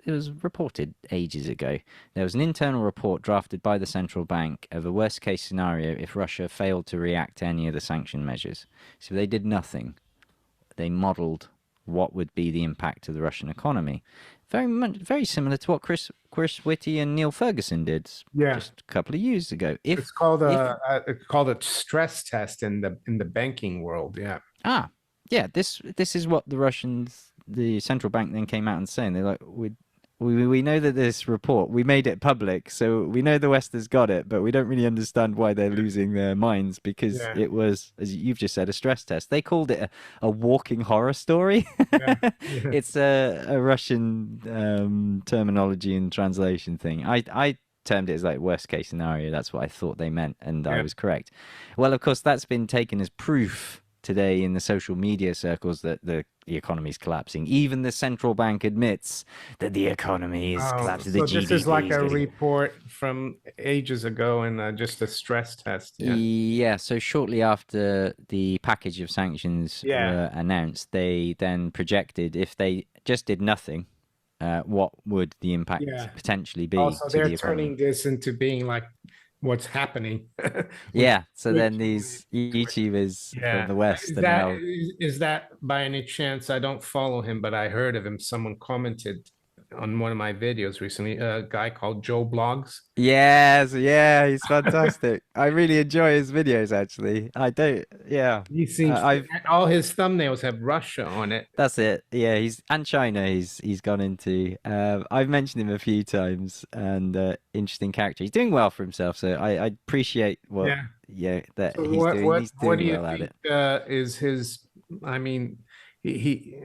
reported ages ago. There was an internal report drafted by the central bank of a worst case scenario if Russia failed to react to any of the sanction measures. So they did nothing. They modelled what would be the impact to the Russian economy. Very much, very similar to what Chris Whitty and Neil Ferguson did yeah. just a couple of years ago. It's called If it's called a stress test in the banking world. Yeah, Ah, yeah. This is what the central bank, then came out and saying. They're like, we know that this report, we made it public, so we know the West has got it, but we don't really understand why they're losing their minds because yeah, it was, as you've just said, a stress test. They called it a walking horror story. yeah, yeah, It's a Russian terminology and translation thing. I termed it as like worst case scenario. That's what I thought they meant, and I yeah, was correct. Well, of course, that's been taken as proof today in the social media circles that the economy is collapsing. Even the central bank admits that the economy is Oh, collapsing. The so this is GDP like is a getting. report from ages ago and just a stress test. Yeah. Yeah, so shortly after the package of sanctions Yeah. were announced, they then projected if they just did nothing, what would the impact Yeah. potentially be Also, to they're the economy? turning this into being like what's happening, which Yeah, so which then these YouTubers from yeah. the West Is are that now. is that by any chance? I don't follow him, but I heard of him. Someone commented on one of my videos recently. A guy called Joe Blogs. Yes, yeah, he's fantastic. I really enjoy his videos actually. I don't, yeah. He seems I've all his thumbnails have Russia on it. That's it. Yeah, he's and China. He's gone into. I've mentioned him a few times, and interesting character. He's doing well for himself, so I appreciate what. Yeah. Yeah, that So he's doing. He's what doing do you well at think it. is his? I mean, he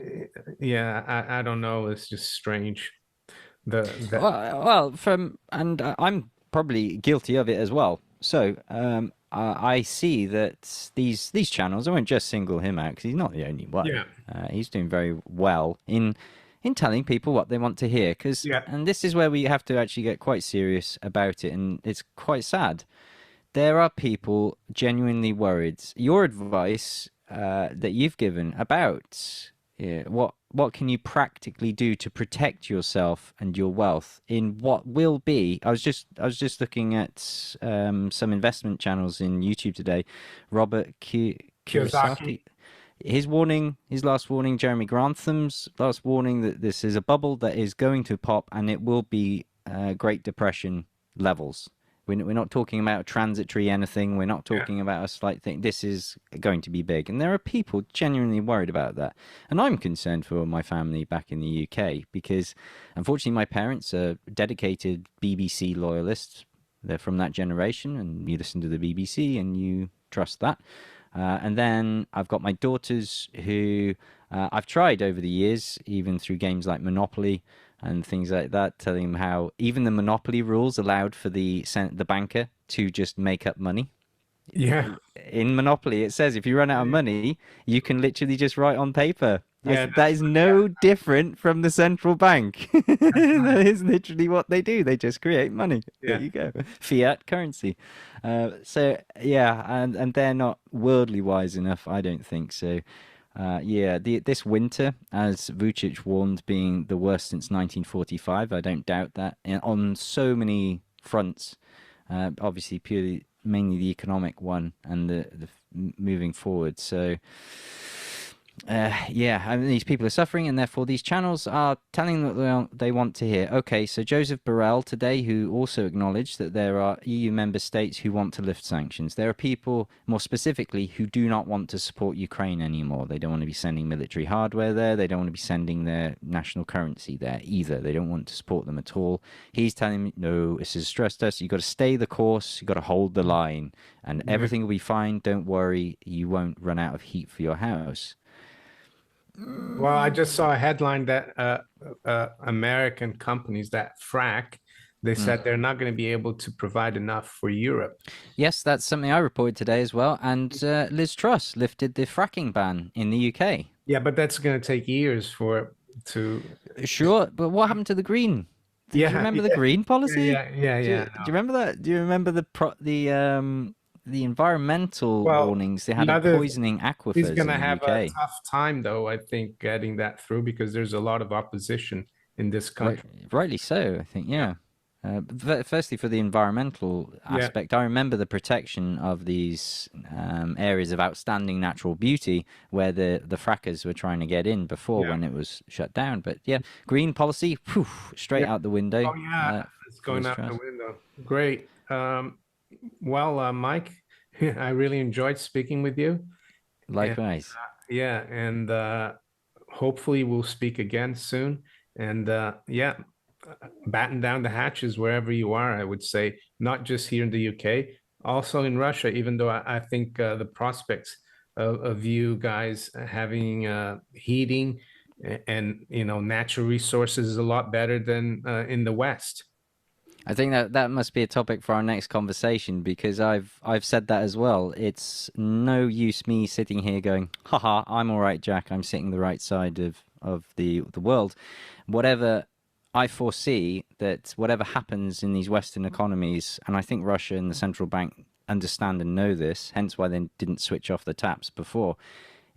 yeah, I don't know. It's just strange. The Well, from and I'm probably guilty of it as well. So I see that these channels. I won't just single him out because he's not the only one. yeah, He's doing very well in telling people what they want to hear. Because yeah, and this is where we have to actually get quite serious about it, and it's quite sad. There are people genuinely worried. Your advice that you've given about what can you practically do to protect yourself and your wealth in what will be. I was just looking at some investment channels in YouTube today. Robert Kiyosaki. Kiyosaki. His last warning, Jeremy Grantham's last warning that this is a bubble that is going to pop and it will be Great Depression levels. We're not talking about transitory anything. We're not Yeah, talking about a slight thing. This is going to be big. And there are people genuinely worried about that. And I'm concerned for my family back in the UK because unfortunately my parents are dedicated BBC loyalists. They're from that generation and you listen to the BBC and you trust that. And then I've got my daughters who I've tried over the years, even through games like Monopoly and things like that, telling them how even the Monopoly rules allowed for the banker to just make up money. yeah, In Monopoly, it says if you run out of money, you can literally just write on paper. yeah. That is no different from the central bank. That's right. That is literally what they do. They just create money. There Yeah, you go. Fiat currency. So yeah, and they're not worldly wise enough. I don't think so. Yeah, this winter, as Vucic warned, being the worst since 1945. I don't doubt that. And on so many fronts, obviously purely mainly the economic one and the moving forward. So yeah, I mean, these people are suffering, and therefore these channels are telling that they want to hear. Okay, so Joseph Borrell today, who also acknowledged that there are EU member states who want to lift sanctions. There are people, more specifically, who do not want to support Ukraine anymore. They don't want to be sending military hardware there. They don't want to be sending their national currency there either. They don't want to support them at all. He's telling me, no, this is a stress test. You've got to stay the course. You've got to hold the line, and yeah. everything will be fine. Don't worry. You won't run out of heat for your house. Well, I just saw a headline that American companies that frack, they Mm. said they're not going to be able to provide enough for Europe. Yes, that's something I reported today as well. And Liz Truss lifted the fracking ban in the UK. Yeah, but that's going to take years for it to. Sure, but what happened to the green? Do you Yeah, remember the yeah, green policy? yeah. Do you No. remember that? Do you remember the environmental Well, warnings they had the of other poisoning he's aquifers going in to the have a UK? tough time, though, I think, getting that through because there's a lot of opposition in this Right, country. rightly so, I think, Yeah, yeah. Firstly, for the environmental yeah, aspect, I remember the protection of these areas of outstanding natural beauty where the frackers were trying to get in before yeah, when it was shut down. But yeah, green policy, phew, straight yeah. out the window Oh, yeah, it's for going Liz out the Truss. window. Great. Well, Mike, I really enjoyed speaking with you. And Likewise. yeah, and hopefully we'll speak again soon. And yeah, batten down the hatches wherever you are, I would say, not just here in the UK, also in Russia, even though I think the prospects of you guys having heating and, natural resources is a lot better than in the West. I think that that must be a topic for our next conversation because I've said that as well. It's no use me sitting here going, haha, I'm all right, Jack. I'm sitting the right side of the world. Whatever I foresee that whatever happens in these Western economies, and I think Russia and the central bank understand and know this, hence why they didn't switch off the taps before,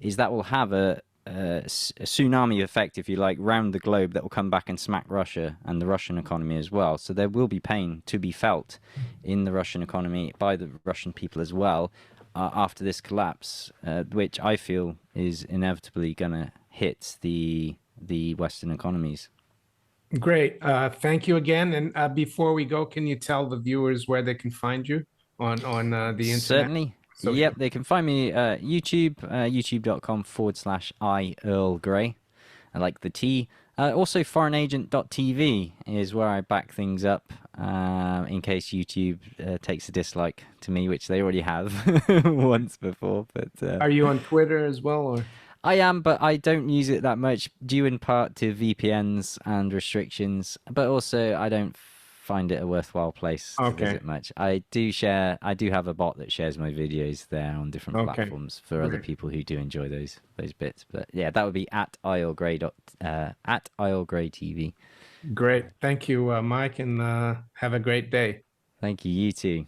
is that will have a tsunami effect, if you like, round the globe that will come back and smack Russia and the Russian economy as well. So there will be pain to be felt in the Russian economy by the Russian people as well after this collapse, which I feel is inevitably going to hit the Western economies. Great. Thank you again. And before we go, can you tell the viewers where they can find you on the internet, Certainly. social? Yep, they can find me YouTube, youtube.com/iEarlGrey. I like the T. Also, foreignagent.tv is where I back things up in case YouTube takes a dislike to me, which they already have once before. But Are you on Twitter as well, or? I am, but I don't use it that much, due in part to VPNs and restrictions. But also, I don't find it a worthwhile place to Okay. visit much. I do have a bot that shares my videos there on different Okay. platforms for other Great. people who do enjoy those bits. But yeah, that would be at at iEarlGrey TV. Great. Thank you, Mike, and have a great day. Thank you. You too.